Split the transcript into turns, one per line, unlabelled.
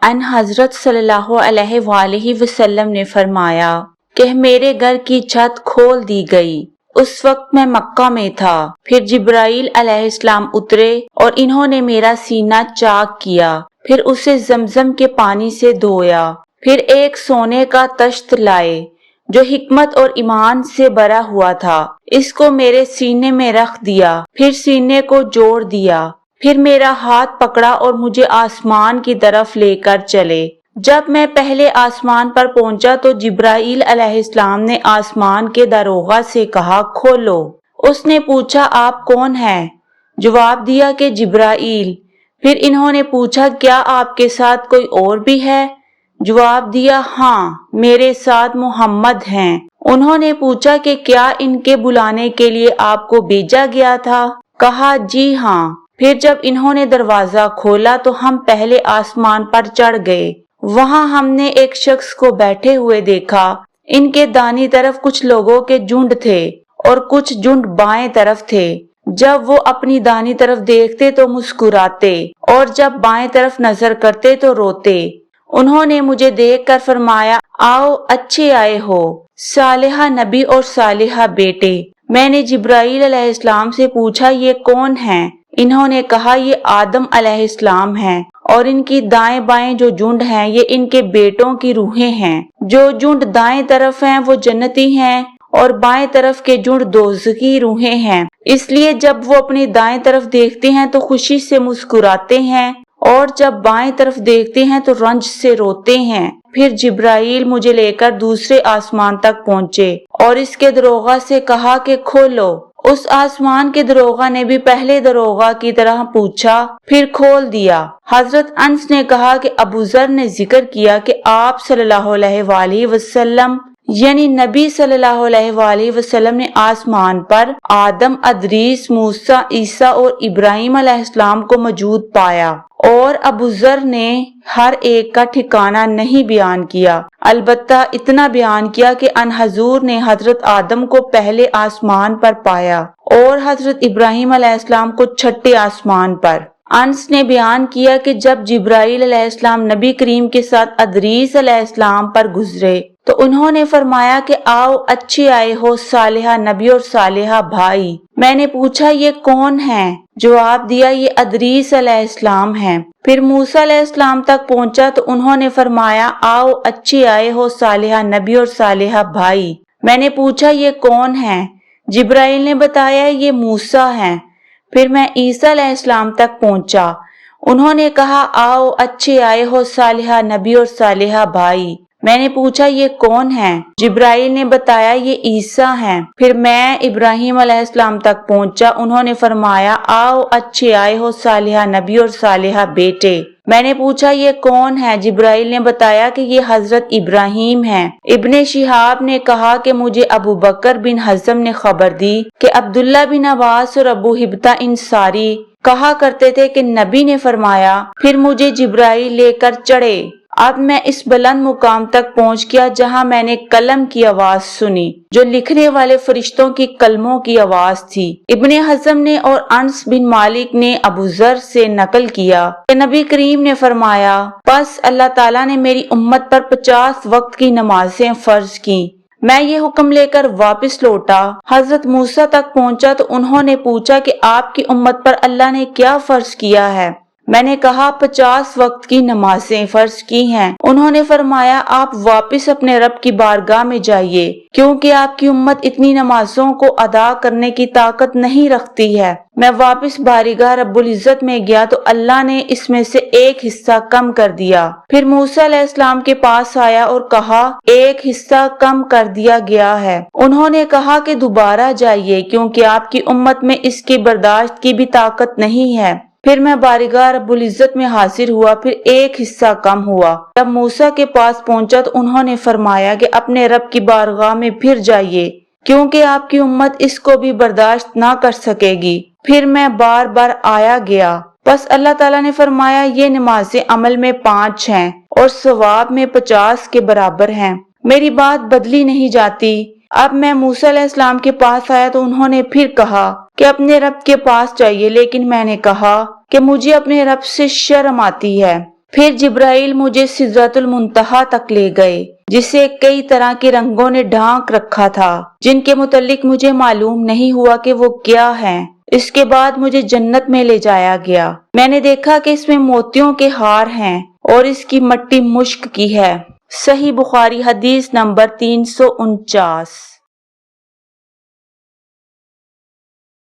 ان حضرت صلی اللہ علیہ وآلہ وسلم نے فرمایا کہ میرے گھر کی چھت کھول دی گئی۔ اس وقت میں مکہ میں تھا۔ پھر جبرائیل علیہ السلام اترے اور انہوں نے میرا سینہ چاک کیا، پھر اسے زمزم کے پانی سے دھویا، پھر ایک سونے کا تشت لائے جو حکمت اور ایمان سے بھرا ہوا تھا، اس کو میرے سینے میں رکھ دیا، پھر سینے کو جوڑ دیا، پھر میرا ہاتھ پکڑا اور مجھے آسمان کی طرف لے کر چلے۔ جب میں پہلے آسمان پر پہنچا تو جبرائیل علیہ السلام نے آسمان کے داروغہ سے کہا کھولو۔ اس نے پوچھا آپ کون ہیں؟ جواب دیا کہ جبرائیل۔ پھر انہوں نے پوچھا کیا آپ کے ساتھ کوئی اور بھی ہے؟ جواب دیا ہاں، میرے ساتھ محمد ہیں۔ انہوں نے پوچھا کہ کیا ان کے بلانے کے لیے آپ کو بھیجا گیا تھا؟ کہا جی ہاں۔ پھر جب انہوں نے دروازہ کھولا تو ہم پہلے آسمان پر چڑھ گئے۔ وہاں ہم نے ایک شخص کو بیٹھے ہوئے دیکھا۔ ان کے دائیں طرف کچھ لوگوں کے جھنڈ تھے اور کچھ جھنڈ بائیں طرف تھے۔ جب وہ اپنی دائیں طرف دیکھتے تو مسکراتے اور جب بائیں طرف نظر کرتے تو روتے۔ انہوں نے مجھے دیکھ کر فرمایا آؤ اچھے آئے ہو، صالحہ نبی اور صالحہ بیٹے۔ میں نے جبرائیل علیہ السلام سے پوچھا یہ کون ہیں؟ انہوں نے کہا یہ آدم علیہ السلام ہیں اور ان کی دائیں بائیں جو جھنڈ ہیں یہ ان کے بیٹوں کی روحیں ہیں۔ جو جھنڈ دائیں طرف ہیں وہ جنتی ہیں اور بائیں طرف کے جھنڈ دوزخی روحیں ہیں۔ اس لیے جب وہ اپنی دائیں طرف دیکھتے ہیں تو خوشی سے مسکراتے ہیں اور جب بائیں طرف دیکھتے ہیں تو رنج سے روتے ہیں۔ پھر جبرائیل مجھے لے کر دوسرے آسمان تک پہنچے اور اس کے داروغہ سے کہا کہ کھولو۔ اس آسمان کے داروغہ نے بھی پہلے داروغہ کی طرح پوچھا، پھر کھول دیا۔ حضرت انس نے کہا کہ ابو ذر نے ذکر کیا کہ آپ صلی اللہ علیہ وآلہ وسلم یعنی نبی صلی اللہ علیہ وآلہ وسلم نے آسمان پر آدم، ادریس، موسیٰ، عیسیٰ اور ابراہیم علیہ السلام کو موجود پایا، اور ابو ذر نے ہر ایک کا ٹھکانہ نہیں بیان کیا، البتہ اتنا بیان کیا کہ ان حضور نے حضرت آدم کو پہلے آسمان پر پایا اور حضرت ابراہیم علیہ السلام کو چھٹے آسمان پر۔ انس نے بیان کیا کہ جب جبرائیل علیہ السلام نبی کریم کے ساتھ ادریس علیہ السلام پر گزرے تو انہوں نے فرمایا کہ آؤ اچھے آئے ہو صالحہ نبی اور صالحہ بھائی۔ میں نے پوچھا یہ کون ہیں؟ جواب دیا یہ ادریس علیہ السلام ہیں۔ پھر موسیٰ علیہ السلام تک پہنچا تو انہوں نے فرمایا آؤ اچھے آئے ہو صالحہ نبی اور صالحہ بھائی۔ میں نے پوچھا یہ کون ہیں؟ جبرائیل نے بتایا یہ موسیٰ ہیں۔ پھر میں عیسیٰ علیہ السلام تک پہنچا۔ انہوں نے کہا آؤ اچھے آئے ہو صالحہ نبی اور صالحہ بھائی۔ میں نے پوچھا یہ کون ہیں؟ جبرائیل نے بتایا یہ عیسیٰ ہیں۔ پھر میں ابراہیم علیہ السلام تک پہنچا۔ انہوں نے فرمایا آؤ اچھے آئے ہو صالحہ نبی اور صالحہ بیٹے۔ میں نے پوچھا یہ کون ہے؟ جبرائیل نے بتایا کہ یہ حضرت ابراہیم ہیں۔ ابن شہاب نے کہا کہ مجھے ابو بکر بن حزم نے خبر دی کہ عبداللہ بن عباس اور ابو حبتہ انصاری کہا کرتے تھے کہ نبی نے فرمایا پھر مجھے جبرائیل لے کر چڑھے۔ اب میں اس بلند مقام تک پہنچ گیا جہاں میں نے قلم کی آواز سنی جو لکھنے والے فرشتوں کی قلموں کی آواز تھی۔ ابن حزم نے اور انس بن مالک نے ابو ذر سے نقل کیا کہ نبی کریم نے فرمایا پس اللہ تعالیٰ نے میری امت پر 50 وقت کی نمازیں فرض کی۔ میں یہ حکم لے کر واپس لوٹا، حضرت موسیٰ تک پہنچا تو انہوں نے پوچھا کہ آپ کی امت پر اللہ نے کیا فرض کیا ہے؟ میں نے کہا 50 وقت کی نمازیں فرض کی ہیں۔ انہوں نے فرمایا آپ واپس اپنے رب کی بارگاہ میں جائیے کیونکہ آپ کی امت اتنی نمازوں کو ادا کرنے کی طاقت نہیں رکھتی ہے۔ میں واپس بارگاہ رب العزت میں گیا تو اللہ نے اس میں سے ایک حصہ کم کر دیا۔ پھر موسیٰ علیہ السلام کے پاس آیا اور کہا ایک حصہ کم کر دیا گیا ہے۔ انہوں نے کہا کہ دوبارہ جائیے کیونکہ آپ کی امت میں اس کی برداشت کی بھی طاقت نہیں ہے۔ پھر میں بارگاہ رب العزت میں حاضر ہوا، پھر ایک حصہ کم ہوا۔ جب موسیٰ کے پاس پہنچا تو انہوں نے فرمایا کہ اپنے رب کی بارگاہ میں پھر جائیے کیونکہ آپ کی امت اس کو بھی برداشت نہ کر سکے گی۔ پھر میں بار بار آیا گیا، بس اللہ تعالیٰ نے فرمایا یہ نمازیں عمل میں 5 ہیں اور ثواب میں 50 کے برابر ہیں، میری بات بدلی نہیں جاتی۔ اب میں موسیٰ علیہ السلام کے پاس آیا تو انہوں نے پھر کہا کہ اپنے رب کے پاس جائیے، لیکن میں نے کہا کہ مجھے اپنے رب سے شرم آتی ہے۔ پھر جبرائیل مجھے سدرۃ المنتہا تک لے گئے، جسے کئی طرح کے رنگوں نے ڈھانک رکھا تھا، جن کے متعلق مجھے معلوم نہیں ہوا کہ وہ کیا ہیں۔ اس کے بعد مجھے جنت میں لے جایا گیا۔ میں نے دیکھا کہ اس میں موتیوں کے ہار ہیں اور اس کی مٹی مشک کی ہے۔ صحیح بخاری حدیث نمبر 349۔